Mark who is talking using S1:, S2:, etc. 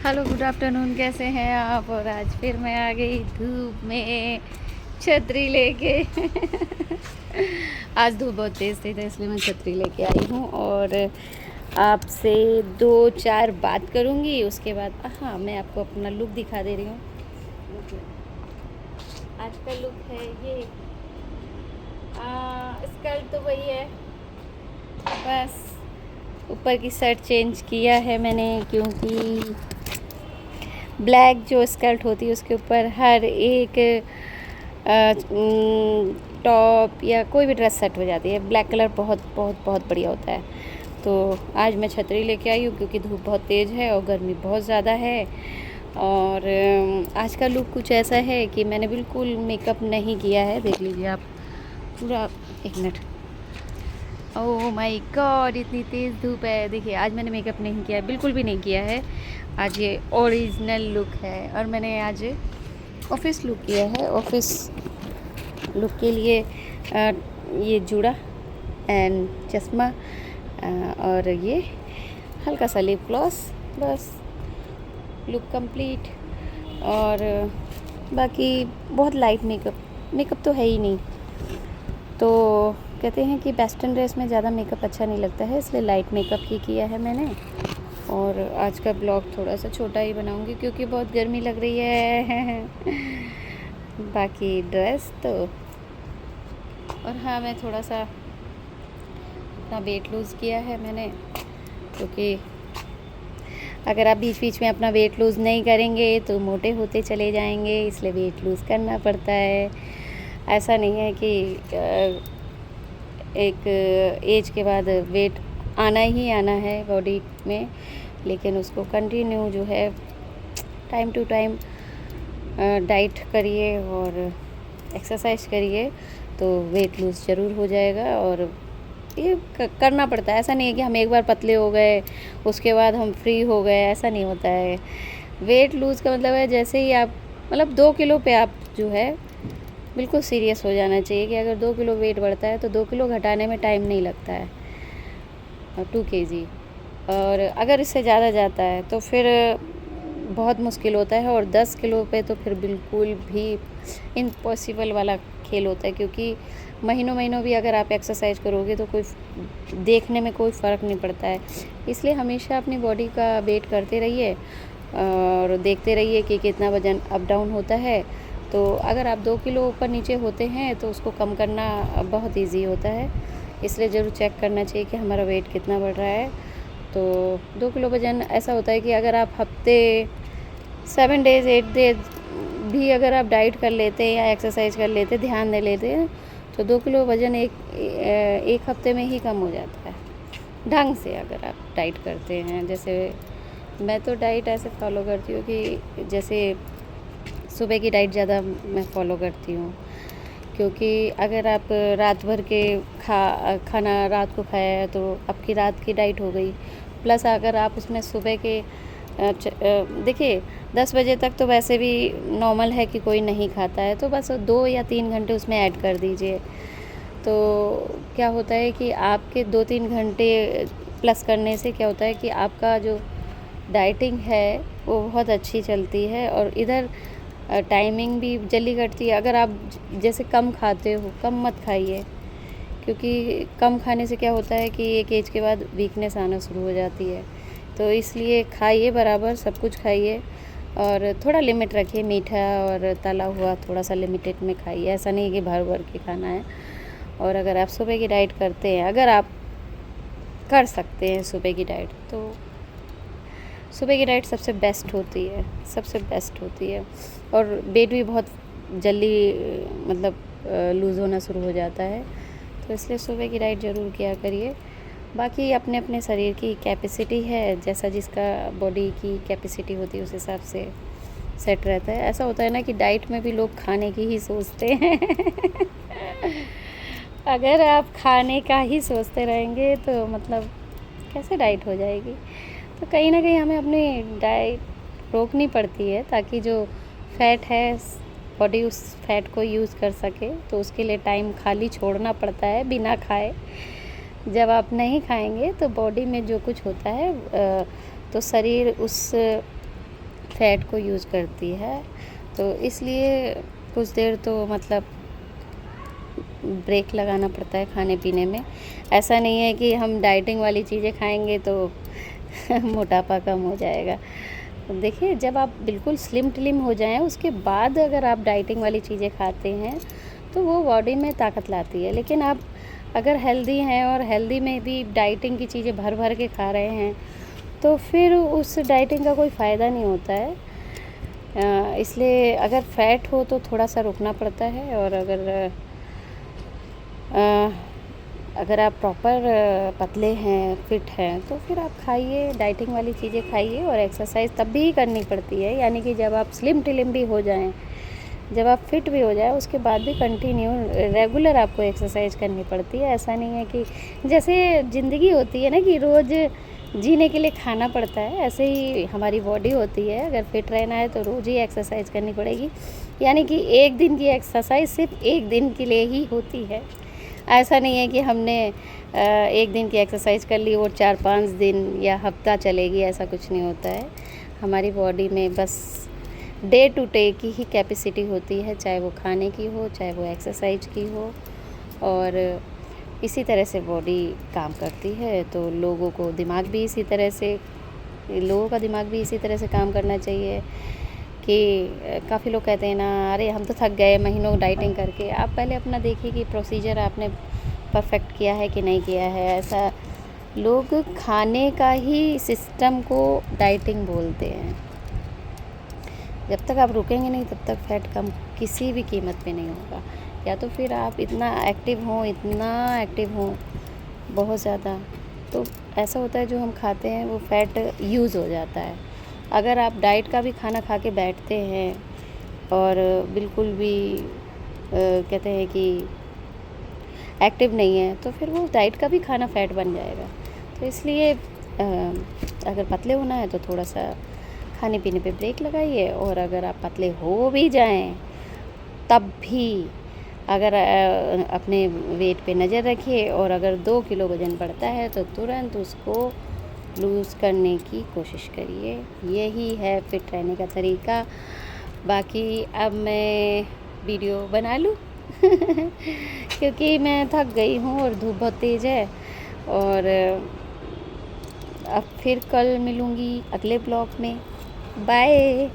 S1: Hello, good afternoon. कैसे हैं आप? और आज फिर मैं आ गई धूप में छतरी लेके। आज धूप बहुत तेज़ थी तो इसलिए मैं छतरी लेके आई हूँ और आपसे दो चार बात करूँगी। उसके बाद हाँ, मैं आपको अपना लुक दिखा दे रही हूँ। आज का लुक है ये। स्कर्ट तो वही है, बस ऊपर की शर्ट चेंज किया है मैंने, क्योंकि ब्लैक जो स्कर्ट होती है उसके ऊपर हर एक टॉप या कोई भी ड्रेस सेट हो जाती है। ब्लैक कलर बहुत बहुत बहुत बढ़िया होता है। तो आज मैं छतरी लेके आई हूँ क्योंकि धूप बहुत तेज़ है और गर्मी बहुत ज़्यादा है। और आज का लुक कुछ ऐसा है कि मैंने बिल्कुल मेकअप नहीं किया है। देख लीजिए आप पूरा। एक मिनट। ओह माय गॉड, इतनी तेज़ धूप है। देखिए, आज मैंने मेकअप नहीं किया है, बिल्कुल भी नहीं किया है। आज ये ओरिजिनल लुक है और मैंने आज ऑफिस लुक किया है। ऑफिस लुक के लिए ये जूड़ा एंड चश्मा और ये हल्का सा लिप ग्लॉस, बस लुक कंप्लीट। और बाकी बहुत लाइट मेकअप तो है ही नहीं। तो कहते हैं कि वेस्टर्न ड्रेस में ज़्यादा मेकअप अच्छा नहीं लगता है, इसलिए लाइट मेकअप ही किया है मैंने। और आज का ब्लॉग थोड़ा सा छोटा ही बनाऊंगी क्योंकि बहुत गर्मी लग रही है। बाकी ड्रेस तो, और हाँ, मैं थोड़ा सा अपना वेट लूज़ किया है मैंने, क्योंकि अगर आप बीच बीच में अपना वेट लूज़ नहीं करेंगे तो मोटे होते चले जाएंगे, इसलिए वेट लूज़ करना पड़ता है। ऐसा नहीं है कि एक एज के बाद वेट आना ही आना है बॉडी में, लेकिन उसको कंटिन्यू जो है टाइम टू टाइम डाइट करिए और एक्सरसाइज करिए तो वेट लूज़ ज़रूर हो जाएगा। और ये करना पड़ता है। ऐसा नहीं है कि हम एक बार पतले हो गए उसके बाद हम फ्री हो गए, ऐसा नहीं होता है। वेट लूज़ का मतलब है जैसे ही आप मतलब 2 किलो पे आप जो है बिल्कुल सीरियस हो जाना चाहिए कि अगर 2 किलो वेट बढ़ता है तो 2 किलो घटाने में टाइम नहीं लगता है, 2 केजी। और अगर इससे ज़्यादा जाता है तो फिर बहुत मुश्किल होता है, और 10 किलो पे तो फिर बिल्कुल भी इम्पॉसिबल वाला खेल होता है, क्योंकि महीनों महीनों भी अगर आप एक्सरसाइज करोगे तो कोई देखने में कोई फ़र्क नहीं पड़ता है। इसलिए हमेशा अपनी बॉडी का वेट करते रहिए और देखते रहिए कि कितना वज़न अप डाउन होता है। तो अगर आप 2 किलो ऊपर नीचे होते हैं तो उसको कम करना बहुत इजी होता है, इसलिए ज़रूर चेक करना चाहिए कि हमारा वेट कितना बढ़ रहा है। तो 2 किलो वज़न ऐसा होता है कि अगर आप हफ्ते 7 डेज़ 8 डेज़ भी अगर आप डाइट कर लेते हैं या एक्सरसाइज कर लेते, ध्यान दे लेते हैं, तो 2 किलो वज़न एक हफ्ते में ही कम हो जाता है, ढंग से अगर आप डाइट करते हैं। जैसे मैं तो डाइट ऐसे फॉलो करती हूँ कि जैसे सुबह की डाइट ज़्यादा मैं फ़ॉलो करती हूँ, क्योंकि अगर आप रात भर के खाना रात को खाया है तो आपकी रात की डाइट हो गई। प्लस अगर आप उसमें सुबह के देखिए 10 बजे तक तो वैसे भी नॉर्मल है कि कोई नहीं खाता है, तो बस 2 या 3 घंटे उसमें ऐड कर दीजिए। तो क्या होता है कि आपके 2-3 घंटे प्लस करने से क्या होता है कि आपका जो डाइटिंग है वो बहुत अच्छी चलती है, और इधर टाइमिंग भी जल्दी कटती है। अगर आप जैसे कम खाते हो, कम मत खाइए, क्योंकि कम खाने से क्या होता है कि एक एज के बाद वीकनेस आना शुरू हो जाती है। तो इसलिए खाइए, बराबर सब कुछ खाइए, और थोड़ा लिमिट रखिए। मीठा और तला हुआ थोड़ा सा लिमिटेड में खाइए, ऐसा नहीं कि भर भर के खाना है। और अगर आप सुबह की डाइट करते हैं, अगर आप कर सकते हैं सुबह की डाइट, तो सुबह की डाइट सबसे बेस्ट होती है, सबसे बेस्ट होती है। और वेट भी बहुत जल्दी मतलब लूज़ होना शुरू हो जाता है, तो इसलिए सुबह की डाइट ज़रूर किया करिए। बाकी अपने अपने शरीर की कैपेसिटी है, जैसा जिसका बॉडी की कैपेसिटी होती है उस हिसाब से सेट रहता है। ऐसा होता है ना कि डाइट में भी लोग खाने की ही सोचते हैं। अगर आप खाने का ही सोचते रहेंगे तो मतलब कैसे डाइट हो जाएगी। तो कहीं ना कहीं हमें अपनी डाइट रोकनी पड़ती है, ताकि जो फैट है बॉडी उस फैट को यूज़ कर सके। तो उसके लिए टाइम खाली छोड़ना पड़ता है बिना खाए। जब आप नहीं खाएंगे तो बॉडी में जो कुछ होता है तो शरीर उस फ़ैट को यूज़ करती है, तो इसलिए कुछ देर तो मतलब ब्रेक लगाना पड़ता है खाने पीने में। ऐसा नहीं है कि हम डाइटिंग वाली चीज़ें खाएंगे तो मोटापा कम हो जाएगा। तो देखिए, जब आप बिल्कुल स्लिम टिलिम हो जाएं, उसके बाद अगर आप डाइटिंग वाली चीज़ें खाते हैं तो वो बॉडी में ताकत लाती है। लेकिन आप अगर हेल्दी हैं और हेल्दी में भी डाइटिंग की चीज़ें भर भर के खा रहे हैं, तो फिर उस डाइटिंग का कोई फ़ायदा नहीं होता है। इसलिए अगर फ़ैट हो तो थोड़ा सा रुकना पड़ता है, और अगर आप प्रॉपर पतले हैं, फिट हैं, तो फिर आप खाइए, डाइटिंग वाली चीज़ें खाइए, और एक्सरसाइज तब भी करनी पड़ती है। यानी कि जब आप स्लिम टिलिम भी हो जाएं, जब आप फिट भी हो जाए, उसके बाद भी कंटिन्यू रेगुलर आपको एक्सरसाइज करनी पड़ती है। ऐसा नहीं है कि जैसे ज़िंदगी होती है ना कि रोज़ जीने के लिए खाना पड़ता है, ऐसे ही हमारी बॉडी होती है। अगर फिट रहना है तो रोज़ ही एक्सरसाइज करनी पड़ेगी। यानी कि एक दिन की एक्सरसाइज सिर्फ एक दिन के लिए ही होती है। ऐसा नहीं है कि हमने एक दिन की एक्सरसाइज कर ली और 4-5 दिन या हफ्ता चलेगी, ऐसा कुछ नहीं होता है। हमारी बॉडी में बस डे टू डे की ही कैपेसिटी होती है, चाहे वो खाने की हो, चाहे वो एक्सरसाइज की हो, और इसी तरह से बॉडी काम करती है। तो लोगों का दिमाग भी इसी तरह से काम करना चाहिए कि काफ़ी लोग कहते हैं ना, अरे हम तो थक गए महीनों डाइटिंग करके। आप पहले अपना देखिए कि प्रोसीजर आपने परफेक्ट किया है कि नहीं किया है। ऐसा लोग खाने का ही सिस्टम को डाइटिंग बोलते हैं। जब तक आप रुकेंगे नहीं, तब तक फ़ैट कम किसी भी कीमत पे नहीं होगा। या तो फिर आप इतना एक्टिव हों बहुत ज़्यादा, तो ऐसा होता है जो हम खाते हैं वो फ़ैट यूज़ हो जाता है। अगर आप डाइट का भी खाना खा के बैठते हैं और बिल्कुल भी कहते हैं कि एक्टिव नहीं है, तो फिर वो डाइट का भी खाना फ़ैट बन जाएगा। तो इसलिए अगर पतले होना है तो थोड़ा सा खाने पीने पे ब्रेक लगाइए, और अगर आप पतले हो भी जाएं तब भी अगर अपने वेट पे नज़र रखिए, और अगर 2 किलो वज़न बढ़ता है तो तुरंत उसको लूज़ करने की कोशिश करिए। यही है फिट रहने का तरीका। बाकी अब मैं वीडियो बना लूँ क्योंकि मैं थक गई हूँ और धूप बहुत तेज़ है। और अब फिर कल मिलूँगी अगले ब्लॉग में। बाय।